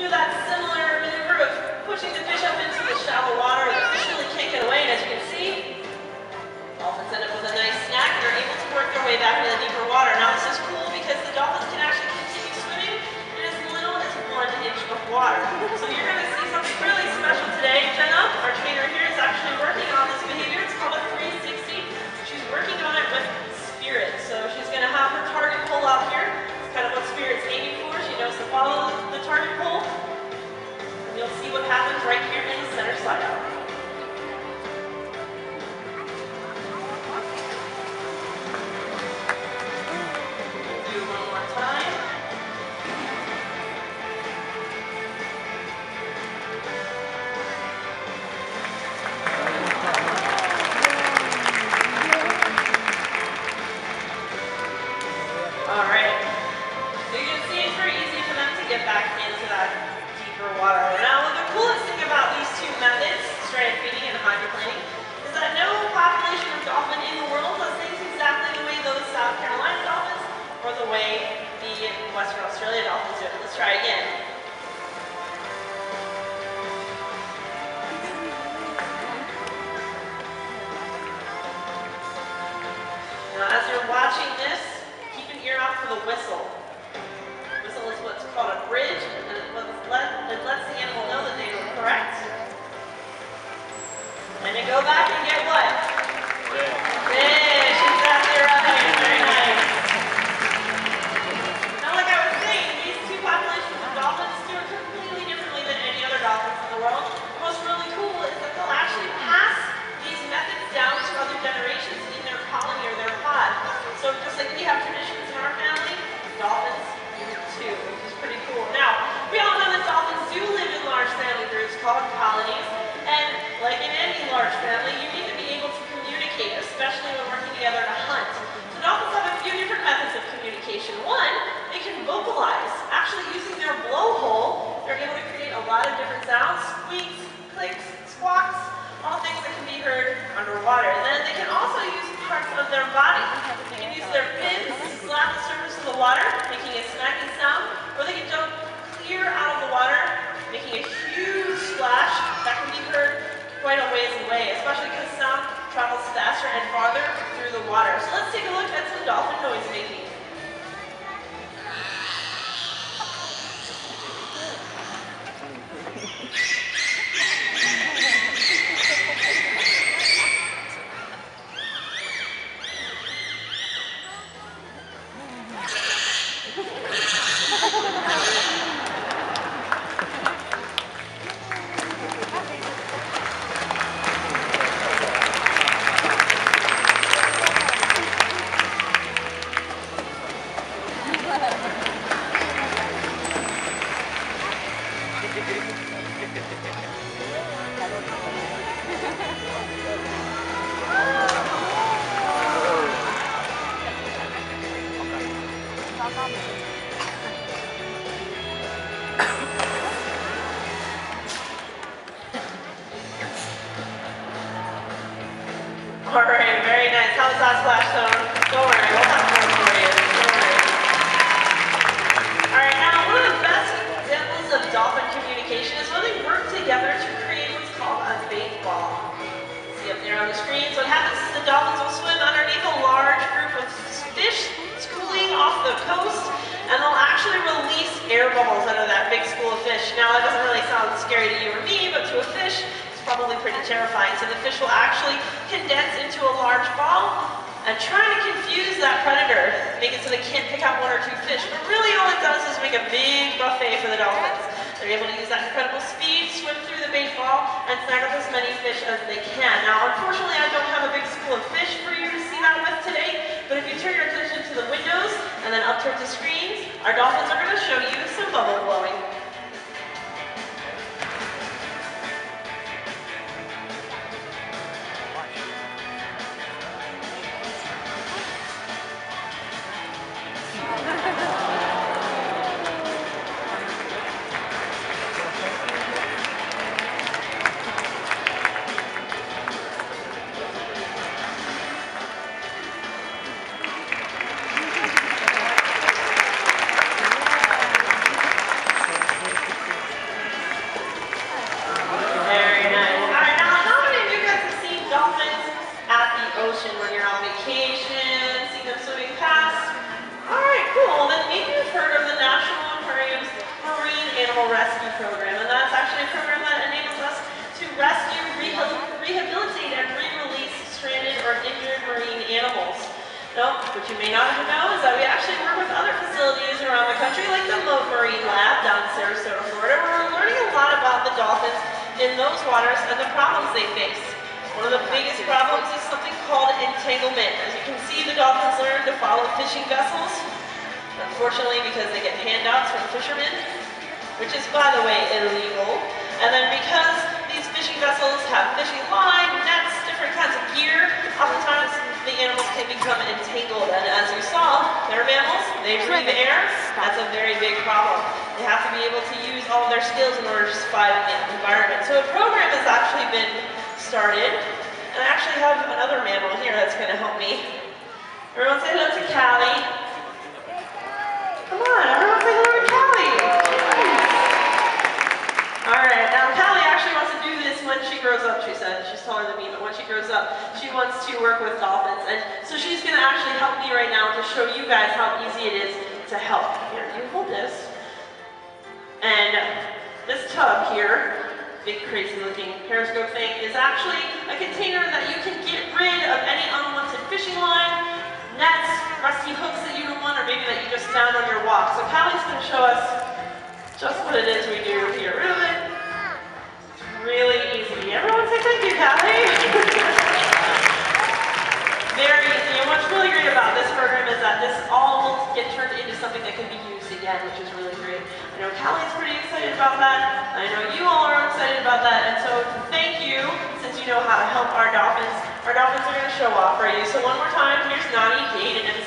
do that similar maneuver of pushing the fish up into the shallow water. The fish really can't get away, and as you can see, dolphins end up with a nice snack and are able to work their way back into the deeper water. Now this is cool because the dolphins can actually continue swimming in as little as 1 inch of water. So you're going to see something really special today. Jenna, our trainer here, is actually working on this behavior. It's called a 360. She's working on it with Spirit. So she's going to have her target pull out here. It's kind of what Spirit's aiming for. She knows to follow the target pull. And you'll see what happens right here in the center slide out. As you're watching this, keep an ear out for the whistle. Whistle is what's called a bridge, and it lets the animal know that they were correct. And then go back and get what? Fish, exactly right, very nice. Now like I was saying, these two populations of dolphins do it completely differently than any other dolphins in the world. What's really cool is that they'll actually pass these methods down to other generations in their colony or their pod. So just like we have traditions in our family, dolphins do too, which is pretty cool. Now, we all know that dolphins do live in large family groups called colonies, and like in any large family, you need to be able to communicate, especially when working together to hunt. So dolphins have a few different methods of communication. One, they can vocalize. Actually using their blowhole, they're able to create a lot of different sounds, squeaks, clicks, squawks, all things that can be heard underwater. And then they can also use parts of their body. They can use their fins to slap the surface of the water, making a smacking sound, or they can jump clear out of the water, making a huge splash that can be heard quite a ways away, especially because sound travels faster and farther through the water. So let's take a look at some dolphin noise making. All right, very nice. How was that splash tone? Don't worry, we'll have more for you. Don't worry. All right, now one of the best examples of dolphin communication is when they work together to create what's called a bait ball. See up there on the screen. So what happens is the dolphins will swim underneath a large group of fish schooling off the coast, and they'll actually release air bubbles out of that big school of fish. Now that doesn't really sound scary to you or me, but to a fish, probably pretty terrifying. So the fish will actually condense into a large ball and try to confuse that predator, make it so they can't pick out 1 or 2 fish. But really all it does is make a big buffet for the dolphins. They're able to use that incredible speed, swim through the bait ball, and snag up as many fish as they can. Now unfortunately I don't have a big school of fish for you to see that with today, but if you turn your attention to the windows and then up towards the screens, our dolphins are going to show you some bubble blowing. program, and that's actually a program that enables us to rescue, rehabilitate, and re-release stranded or injured marine animals. Now, what you may not know is that we actually work with other facilities around the country, like the Moat Marine Lab down in Sarasota, Florida, where we're learning a lot about the dolphins in those waters and the problems they face. One of the biggest problems is something called entanglement. As you can see, the dolphins learn to follow fishing vessels, unfortunately because they get handouts from fishermen, which is, by the way, illegal. And then because these fishing vessels have fishing line, nets, different kinds of gear, oftentimes the animals can become entangled. And as you saw, they're mammals, they breathe air, that's a very big problem. They have to be able to use all of their skills in order to survive in the environment. So a program has actually been started, and I actually have another mammal here that's going to help me. Everyone say hello to Callie. Come on, everyone say hello to Callie. Alright, now Callie actually wants to do this when she grows up, she said. She's taller than me, but when she grows up, she wants to work with dolphins. And so she's going to actually help me right now to show you guys how easy it is to help. Here, you hold this. And this tub here, big crazy looking periscope thing, is actually a container that you can get rid of any unwanted fishing line, nets, rusty hooks that you don't want, or maybe that you just found on your walk. So Callie's going to show us just what it is we do here. Really easy. Everyone say thank you, Callie. Very easy. And what's really great about this program is that this all will get turned into something that can be used again, which is really great. I know Callie's pretty excited about that. I know you all are excited about that. And so thank you, since you know how to help our dolphins. Our dolphins are going to show off for you. So one more time, here's Nani, Jade, and